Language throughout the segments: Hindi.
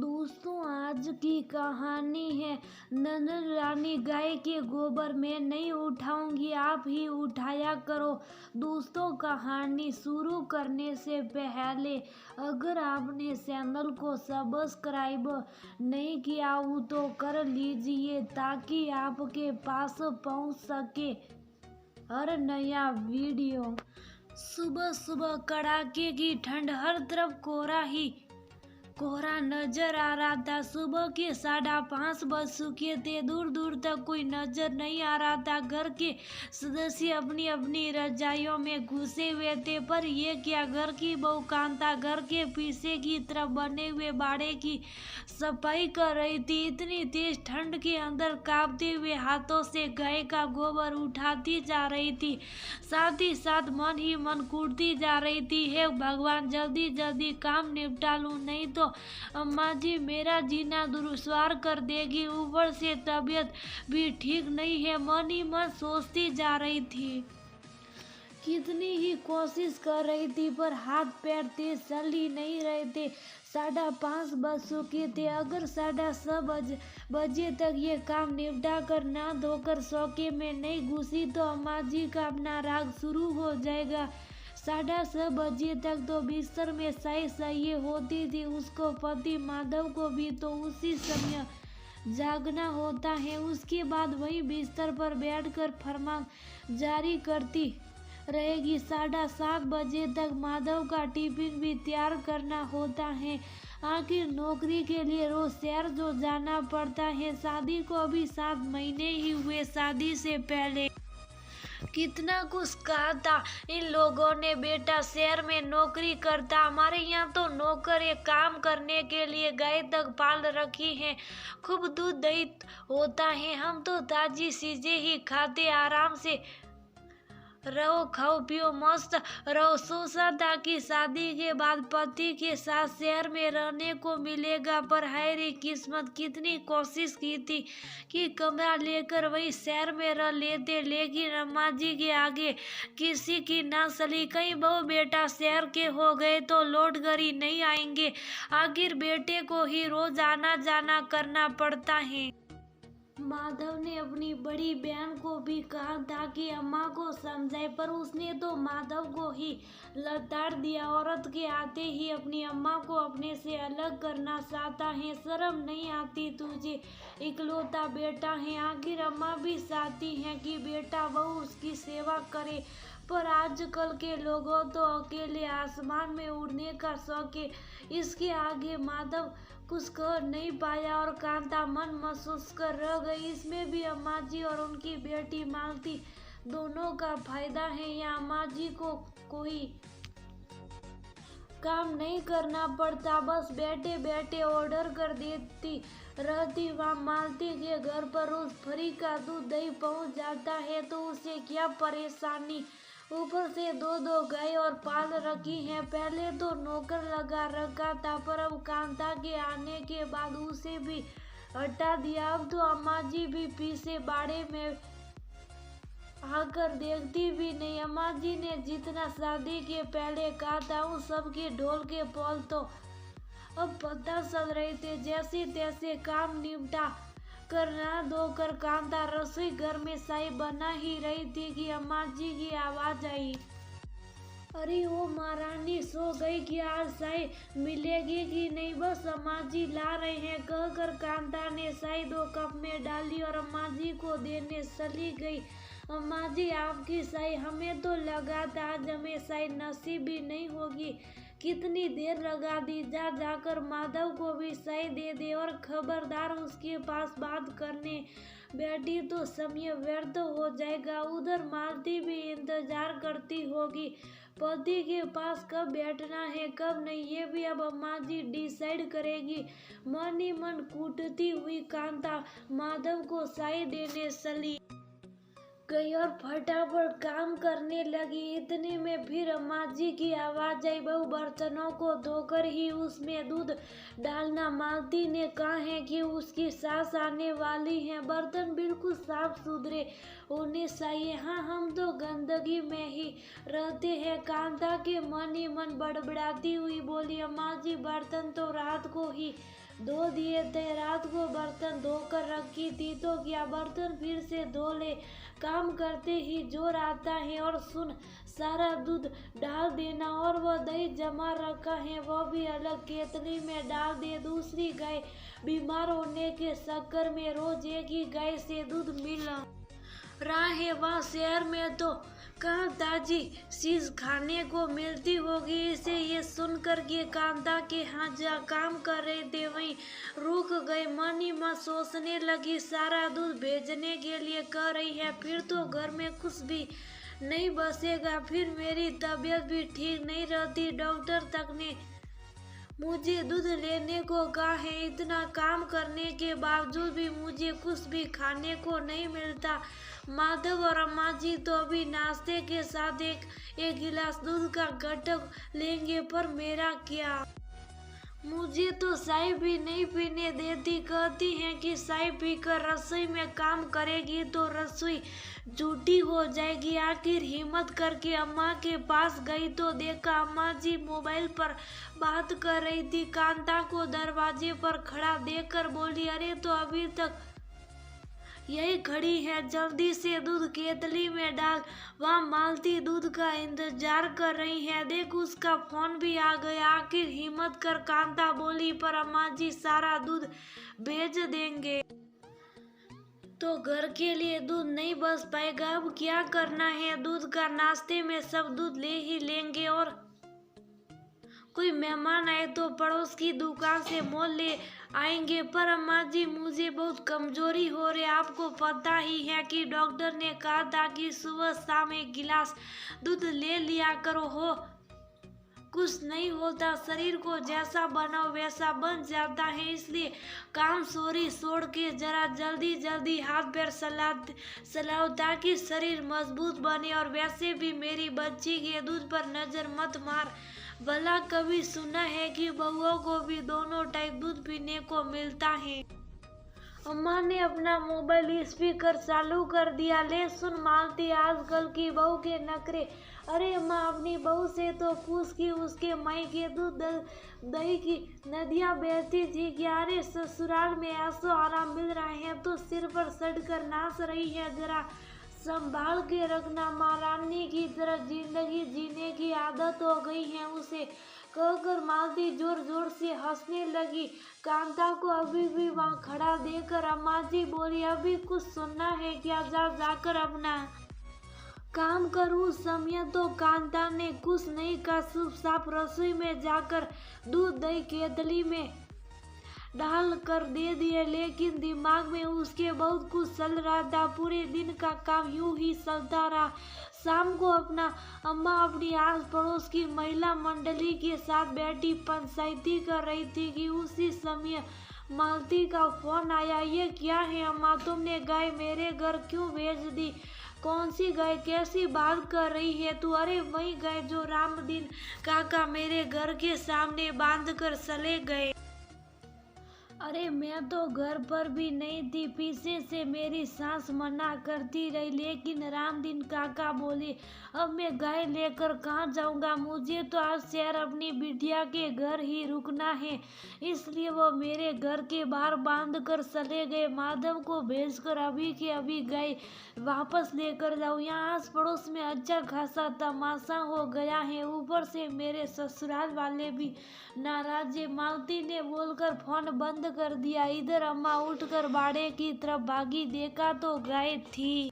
दोस्तों, आज की कहानी है नन्ही रानी गाय के गोबर। मैं नहीं उठाऊंगी, आप ही उठाया करो। दोस्तों, कहानी शुरू करने से पहले अगर आपने चैनल को सब्सक्राइब नहीं किया हो तो कर लीजिए ताकि आपके पास पहुंच सके हर नया वीडियो। सुबह सुबह कड़ाके की ठंड, हर तरफ कोहरा ही कोहरा नजर आ रहा था। सुबह के 5:30 बज चुके थे। दूर दूर तक कोई नजर नहीं आ रहा था। घर के सदस्य अपनी अपनी रजाइयों में घुसे हुए थे। पर ये क्या, घर की बहू कांता घर के पीछे की तरफ बने हुए बाड़े की सफाई कर रही थी। इतनी तेज ठंड के अंदर कांपते हुए हाथों से गाय का गोबर उठाती जा रही थी, साथ ही साथ मन ही मन कूटती जा रही थी। हे भगवान, जल्दी जल्दी काम निपटा लूं, नहीं तो अम्मा जी मेरा जीना दुश्वार कर देगी। ऊपर से तबीयत भी ठीक नहीं है, मन ही मन सोचती जा रही थी। कितनी ही कोशिश कर रही थी पर हाथ पैर तेज चल ही नहीं रहे थे। 5:30 बज चुके थे। अगर 6:30 बजे तक ये काम निपटा कर ना धोकर सौके में नहीं घुसी तो अम्मा जी का अपना राग शुरू हो जाएगा। 6:30 बजे तक तो बिस्तर में सही होती थी। उसको पति माधव को भी तो उसी समय जागना होता है। उसके बाद वही बिस्तर पर बैठकर फरमान जारी करती रहेगी। 7:30 बजे तक माधव का टिफिन भी तैयार करना होता है। आखिर नौकरी के लिए रोज शहर जो जाना पड़ता है। शादी को अभी 7 महीने ही हुए। शादी से पहले कितना कुछ कहा था इन लोगों ने, बेटा शहर में नौकरी करता, हमारे यहाँ तो नौकर एक काम करने के लिए गाय तक पाल रखी है। खूब दूध दही होता है, हम तो ताजी चीजें ही खाते, आराम से रहो, खाओ पियो, मस्त रहो। सोचा था कि शादी के बाद पति के साथ शहर में रहने को मिलेगा, पर हाय रे किस्मत, कितनी कोशिश की थी कि कमरा लेकर वही शहर में रह लेते, लेकिन अम्मा जी के आगे किसी की ना चली। कहीं बहू बेटा शहर के हो गए तो लौट कर ही नहीं आएंगे, आखिर बेटे को ही रोज आना जाना करना पड़ता है। माधव ने अपनी बड़ी बहन को भी कहा था कि अम्मा को समझाए, पर उसने तो माधव को ही लताड़ दिया। औरत के आते ही अपनी अम्मा को अपने से अलग करना चाहता है। शर्म नहीं आती तुझे, इकलौता बेटा है, आखिर अम्मा भी चाहती हैं कि बेटा बहू उसकी सेवा करे। पर आजकल के लोगों तो अकेले आसमान में उड़ने का शौक है। इसके आगे माधव कुछ कर नहीं पाया और कांता मन महसूस कर रह गई। इसमें भी अम्मा जी और उनकी बेटी मालती दोनों का फायदा है। या अम्मा जी को कोई काम नहीं करना पड़ता, बस बैठे बैठे ऑर्डर कर देती रहती। वहाँ मालती के घर पर रोज फ्री का दूध दही पहुँच जाता है तो उसे क्या परेशानी। ऊपर से 2 गाय और पाल रखी हैं। पहले तो नौकर लगा रखा था, पर अब कांता के आने के बाद उसे भी हटा दिया। अब तो अम्मा जी भी पीछे बाड़े में आकर देखती भी नहीं। अम्मा जी ने जितना शादी के पहले कहा था उन सब के ढोल के पौल तो अब पता चल रहे थे। जैसे तैसे काम निपटा कर नहा धोकर कांता रसोई घर में चाय बना ही रही थी कि अम्मा जी की आवाज आई। अरे ओ महारानी, सो गई कि आज चाय मिलेगी कि नहीं? बस अम्मा जी ला रहे हैं, कहकर कांता ने चाय 2 कप में डाली और अम्मा जी को देने चली गई। अम्मा जी आपकी चाय, हमें तो लगा था आज हमें चाय नसीब भी नहीं होगी। कितनी देर लगा दी, जाकर माधव को भी चाय दे दे और खबरदार उसके पास बात करने बैठी तो समय व्यर्थ हो जाएगा। उधर मालती भी इंतजार करती होगी पति के पास कब बैठना है कब नहीं, ये भी अब अम्मा जी डिसाइड करेगी। मन ही मन कूटती हुई कांता माधव को चाय देने चली गई और फटाफट काम करने लगी। इतने में फिर अम्मा जी की आवाज आई, बहू बर्तनों को धोकर ही उसमें दूध डालना। मालती ने कहा है कि उसकी सास आने वाली है, बर्तन बिल्कुल साफ सुथरे होने चाहिए। हाँ, हम तो गंदगी में ही रहते हैं। कांता के मन ही मन बड़बड़ाती हुई बोली, अम्मा जी बर्तन तो रात को ही धो दिए थे। रात को बर्तन धोकर रखी थी तो क्या बर्तन फिर से धो ले। काम करते ही जोर आता है। और सुन, सारा दूध डाल देना और वह दही जमा रखा है वो भी अलग केतली में डाल दे। दूसरी गाय बीमार होने के चक्कर में रोज एक ही गाय से दूध मिल रहा है। वहाँ शहर में तो कहाँ ताजी चीज खाने को मिलती होगी। इसे ये सुनकर के कांता के हाथ जा काम कर रहे थे वहीं रुक गए। मन ही मन सोचने लगी, सारा दूध भेजने के लिए कह रही है, फिर तो घर में कुछ भी नहीं बचेगा, फिर मेरी तबीयत भी ठीक नहीं रहती। डॉक्टर तक ने मुझे दूध लेने को कहा है। इतना काम करने के बावजूद भी मुझे कुछ भी खाने को नहीं मिलता। माधव और अम्मा जी तो अभी नाश्ते के साथ एक गिलास दूध का घटक लेंगे, पर मेरा क्या। मुझे तो चाय भी नहीं पीने देती। कहती हैं कि चाय पीकर रसोई में काम करेगी तो रसोई झूठी हो जाएगी। आखिर हिम्मत करके अम्मा के पास गई तो देखा अम्मा जी मोबाइल पर बात कर रही थी। कांता को दरवाजे पर खड़ा देखकर बोली, अरे तो अभी तक यही खड़ी है, जल्दी से दूध केतली में डाल। वहाँ मालती दूध का इंतजार कर रही है। देख, उसका फोन भी आ गया। आखिर हिम्मत कर कांता बोली, पर अम्मा जी सारा दूध भेज देंगे तो घर के लिए दूध नहीं बच पाएगा। अब क्या करना है। दूध का नाश्ते में सब दूध ले ही लेंगे और कोई मेहमान आए तो पड़ोस की दुकान से मोल ले आएंगे। पर अम्मा जी मुझे बहुत कमजोरी हो रही। आपको पता ही है कि डॉक्टर ने कहा था कि सुबह शाम एक गिलास दूध ले लिया करो। हो कुछ नहीं होता, शरीर को जैसा बनाओ वैसा बन जाता है। इसलिए काम चोरी छोड़ के जरा जल्दी जल्दी हाथ पैर चलाओ ताकि शरीर मजबूत बने। और वैसे भी मेरी बच्ची के दूध पर नजर मत मार। भला कभी सुना है कि बहुओं को भी दोनों टाइप दूध पीने को मिलता है। अम्मा ने अपना मोबाइल स्पीकर चालू कर दिया। ले सुन मालती, आजकल की बहू के नखरे। अरे अम्मा, अपनी बहू से तो पूछ कि उसके माई के दूध दही की नदियाँ बहती थी क्या। अरे ससुराल में ऐसा आराम मिल रहा है तो सिर पर सड़ कर नाच रही है। जरा संभाल के रखना। महारानी की तरह जिंदगी जीने की आदत हो गई है उसे, कहकर मालती जोर जोर से हंसने लगी। कांता को अभी भी वहाँ खड़ा देखकर अम्मा जी बोली, अभी कुछ सुनना है क्या। जाकर अपना काम कर। उस समय तो कांता ने कुछ नहीं कहा, चुपचाप रसोई में जाकर दूध दही केतली में डाल कर दे दिए। लेकिन दिमाग में उसके बहुत कुछ चल रहा था। पूरे दिन का काम यूं ही चलता रहा। शाम को अम्मा अपनी आस पड़ोस की महिला मंडली के साथ बैठी पंचायती कर रही थी कि उसी समय मालती का फोन आया। ये क्या है अम्मा, तुमने गाय मेरे घर क्यों भेज दी। कौन सी गाय, कैसी बात कर रही है तू। अरे वही गाय जो रामदीन काका मेरे घर के सामने बांध कर चले गए। अरे मैं तो घर पर भी नहीं थी, पीछे से मेरी सास मना करती रही, लेकिन रामदीन काका बोले अब मैं गाय लेकर कहाँ जाऊंगा। मुझे तो आज शहर अपनी बिटिया के घर ही रुकना है, इसलिए वो मेरे घर के बाहर बांध कर चले गए। माधव को भेजकर अभी के अभी गाय वापस लेकर जाओ। यहाँ आस पड़ोस में अच्छा खासा तमाशा हो गया है, ऊपर से मेरे ससुराल वाले भी नाराज है। मालती ने बोलकर फोन बंद कर दिया। इधर अम्मा उठकर बाड़े की तरफ भागी, देखा तो गाय थी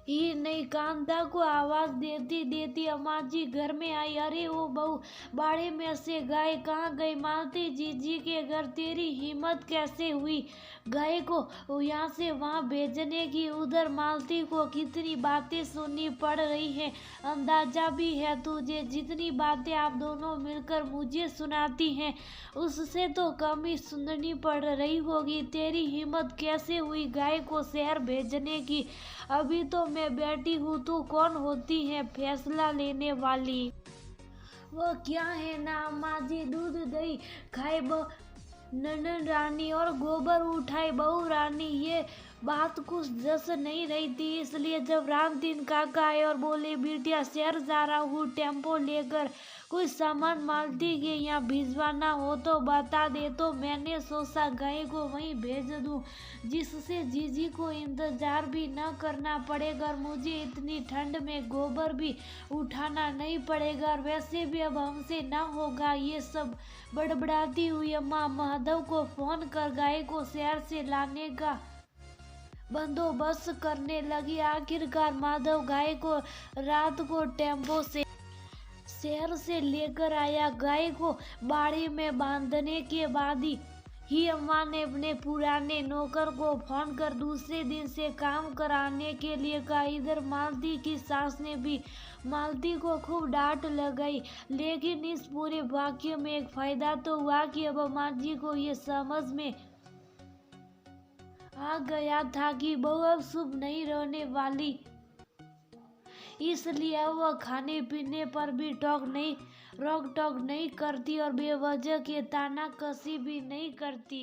ही नहीं। कांता को आवाज देती देती अम्मा जी घर में आई। अरे ओ बहू, बाड़े में से गाय कहाँ गई। मालती जीजी के घर। तेरी हिम्मत कैसे हुई गाय को यहाँ से वहाँ भेजने की। उधर मालती को कितनी बातें सुननी पड़ रही है, अंदाजा भी है तुझे। जितनी बातें आप दोनों मिलकर मुझे सुनाती हैं उससे तो कम ही सुननी पड़ रही होगी। तेरी हिम्मत कैसे हुई गाय को शहर भेजने की। अभी तो मैं बैठी हूँ, तू कौन होती है फैसला लेने वाली। वो क्या है ना अम्मा जी, दूध दही खाए ननद रानी और गोबर उठाई बहू रानी। ये बात कुछ जस नहीं रही थी, इसलिए जब रामदीन काका आए और बोले बिटिया शहर जा रहा हूँ टेम्पो लेकर, कुछ सामान मालती के यहाँ भिजवाना हो तो बता दे। तो मैंने सोचा गाय को वहीं भेज दूँ, जिससे जीजी को इंतजार भी न करना पड़ेगा और मुझे इतनी ठंड में गोबर भी उठाना नहीं पड़ेगा। और वैसे भी अब हमसे ना होगा ये सब। बड़बड़ाती हुई अम्मा माधव को फोन कर गाय को शहर से लाने का बंदोबस्त करने लगी। आखिरकार माधव गाय को रात को टेम्पो से शहर से लेकर आया। गाय को बाड़ी में बांधने के बाद ही अम्मा ने अपने पुराने नौकर को फोन कर दूसरे दिन से काम कराने के लिए कहा। इधर मालती की सास ने भी मालती को खूब डांट लगाई, लेकिन इस पूरे वाक्य में एक फायदा तो हुआ कि अब अम्मा जी को ये समझ में आ गया था कि बहू अब शुभ नहीं रहने वाली, इसलिए वह खाने पीने पर भी रोक टोक नहीं करती और बेवजह के ताना कसी भी नहीं करती।